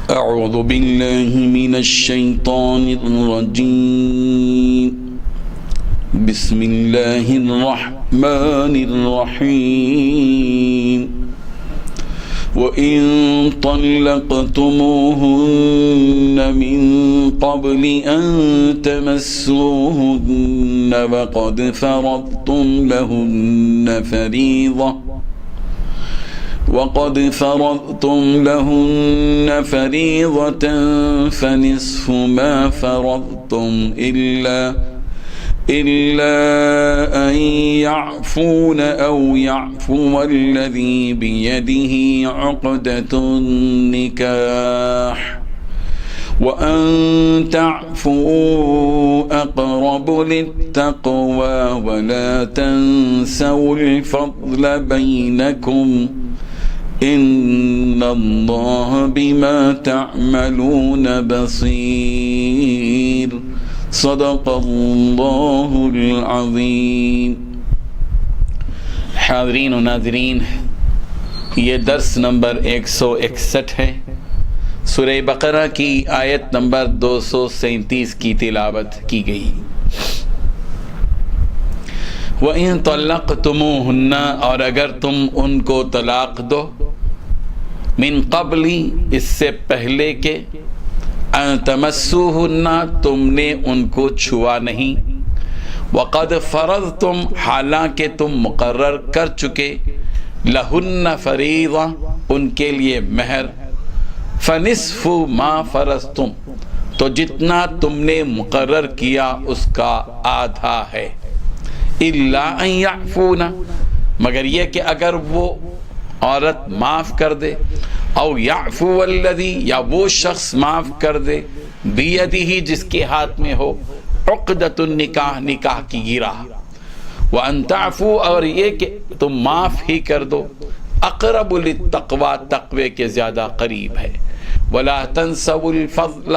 أعوذ بالله من الشيطان الرجيم بسم الله الرحمن الرحيم وإن طلقتموهن من قبل أن تمسوهن وقد فرضتم لهن فريضة فنصف ما فرضتم إلا أن يعفون أو يعفو الذي بيده عقدة النكاح وأن تعفوا أقرب للتقوى ولا تنسوا الفضل بينكم إن الله بما تعملون بصير صدق اللہ العظیم۔ حاضرین و ناظرین، یہ درس نمبر 161 ہے۔ سورہ بقرہ کی آیت نمبر 237 کی تلاوت کی گئی۔ وَإِن طَلَّقْتُمُوهُنَّ، اور اگر تم ان کو طلاق دو، من قبل، اس سے پہلے کہ، ان تمسوہن، تم نے ان کو چھوا نہیں، وقد فرضتم، حالانکہ تم مقرر کر چکے، لہن فریضہ، ان کے لیے مہر، فنصف ما فرضتم، تو جتنا تم نے مقرر کیا اس کا آدھا ہے، الا ان یعفون، مگر یہ کہ اگر وہ عورت معاف کر دے، او یعفو الذی، یا وہ شخص معاف کر دے، بیدہ، جس کے ہاتھ میں ہو عقدۃ النکاح، نکاح کی گرہ، وان تعفو، اور یہ کہ تم معاف ہی کر دو، اقرب للتقوی، تقوی کے زیادہ قریب ہے، ولا تنسوا الفضل،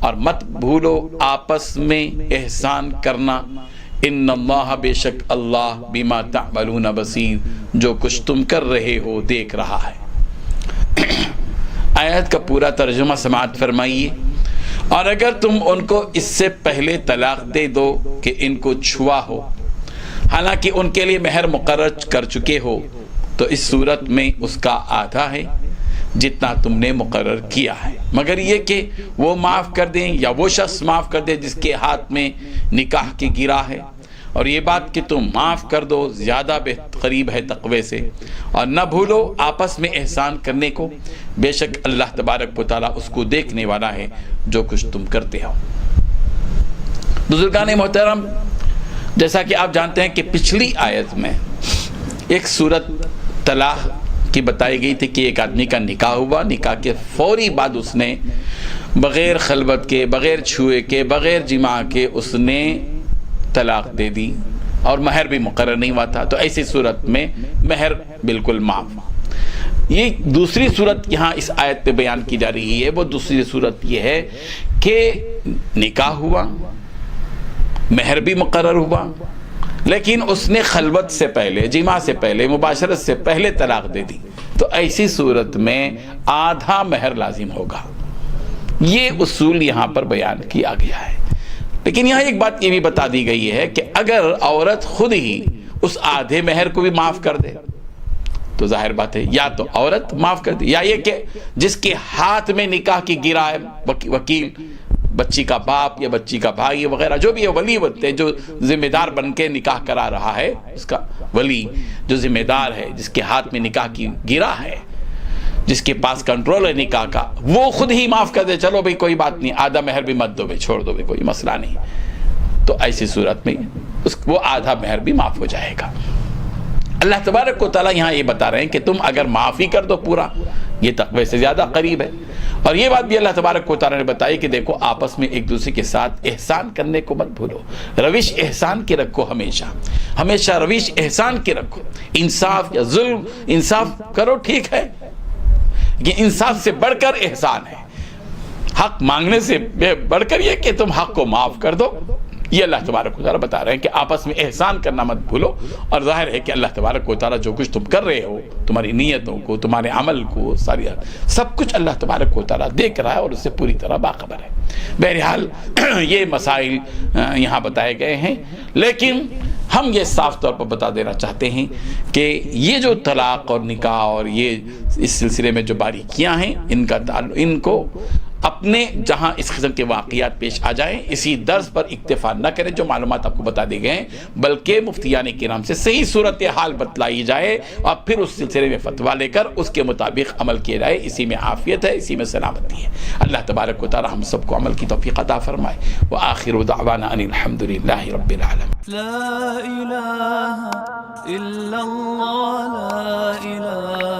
اور مت بھولو آپس میں احسان کرنا، ان اللہ، بے شک اللہ، بما تعملون بصیر، جو کچھ تم کر رہے ہو دیکھ رہا ہے۔ آیت کا پورا ترجمہ سماعت فرمائیے۔ اور اگر تم ان کو اس سے پہلے طلاق دے دو کہ ان کو چھوا ہو، حالانکہ ان کے لیے مہر مقرر کر چکے ہو، تو اس صورت میں اس کا آدھا ہے جتنا تم نے مقرر کیا ہے، مگر یہ کہ وہ معاف کر دیں یا وہ شخص معاف کر دے جس کے ہاتھ میں نکاح کی گرہ ہے، اور یہ بات کہ تم معاف کر دو زیادہ قریب ہے تقوی سے، اور نہ بھولو آپس میں احسان کرنے کو، بے شک اللہ تبارک و تعالیٰ اس کو دیکھنے والا ہے جو کچھ تم کرتے ہو۔ بزرگان محترم، جیسا کہ آپ جانتے ہیں کہ پچھلی آیت میں ایک صورت طلاق کی بتائی گئی تھی کہ ایک آدمی کا نکاح ہوا، نکاح کے فوری بعد اس نے بغیر خلوت کے، بغیر چھوئے کے، بغیر جماع کے اس نے طلاق دے دی، اور مہر بھی مقرر نہیں ہوا تھا، تو ایسی صورت میں مہر بالکل معاف۔ یہ دوسری صورت یہاں اس آیت پہ بیان کی جا رہی ہے، وہ دوسری صورت یہ ہے کہ نکاح ہوا، مہر بھی مقرر ہوا، لیکن اس نے خلوت سے پہلے، جماع سے پہلے، مباشرت سے پہلے طلاق دے دی، تو ایسی صورت میں آدھا مہر لازم ہوگا۔ یہ اصول یہاں پر بیان کیا گیا ہے۔ لیکن یہاں ایک بات یہ بھی بتا دی گئی ہے کہ اگر عورت خود ہی اس آدھے مہر کو بھی معاف کر دے تو ظاہر بات ہے یا تو عورت معاف کر دے، یا یہ کہ جس کے ہاتھ میں نکاح کی گرہ ہے، وکیل، بچی کا باپ یا بچی کا بھائی وغیرہ جو بھی ہے، ولی بنتے ہیں، جو ذمہ دار بن کے نکاح کرا رہا ہے، اس کا ولی جو ذمہ دار ہے، جس کے ہاتھ میں نکاح کی گرہ ہے، جس کے پاس کنٹرول ہے نکاح کا، وہ خود ہی معاف کر دے، چلو بھئی کوئی بات نہیں، آدھا مہر بھی مت دو بھئی، چھوڑ دو بھئی، کوئی مسئلہ نہیں، تو ایسی صورت میں وہ آدھا مہر بھی معاف ہو جائے گا۔ اللہ تبارک و تعالیٰ یہاں یہ بتا رہے ہیں کہ تم اگر معافی کر دو پورا، یہ تقوی سے زیادہ قریب ہے۔ اور یہ بات بھی اللہ تبارک و تعالیٰ نے بتائی کہ دیکھو آپس میں ایک دوسرے کے ساتھ احسان کرنے کو مت بھولو، روش احسان کے رکھو، ہمیشہ روش احسان کے رکھو، انصاف یا ظلم، انصاف کرو ٹھیک ہے، یہ انصاف سے بڑھ کر احسان ہے، حق مانگنے سے بڑھ کر یہ کہ تم حق کو معاف کر دو، یہ اللہ تبارک و تعالیٰ بتا رہے ہیں کہ آپس میں احسان کرنا مت بھولو، اور ظاہر ہے کہ اللہ تبارک و تعالیٰ جو کچھ تم کر رہے ہو، تمہاری نیتوں کو، تمہارے عمل کو، سب کچھ اللہ تبارک و تعالیٰ دیکھ رہا ہے اور اس سے پوری طرح باخبر ہے۔ بہرحال یہ مسائل یہاں بتائے گئے ہیں، لیکن ہم یہ صاف طور پر بتا دینا چاہتے ہیں کہ یہ جو طلاق اور نکاح اور یہ اس سلسلے میں جو باریکیاں ہیں، ان کا تعلق، ان کو اپنے جہاں اس قسم کے واقعات پیش آ جائیں اسی درس پر اکتفا نہ کریں جو معلومات آپ کو بتا دی گئے ہیں، بلکہ مفتیان کرام سے صحیح صورتحال بتلائی جائے اور پھر اس سلسلے میں فتویٰ لے کر اس کے مطابق عمل کیا جائے۔ اسی میں عافیت ہے، اسی میں سلامتی ہے۔ اللہ تبارک و تعالی ہم سب کو عمل کی توفیق عطا فرمائے۔ وآخر دعوانا ان الحمدللہ رب العالمین۔ لا الہ الا اللہ، لا الہ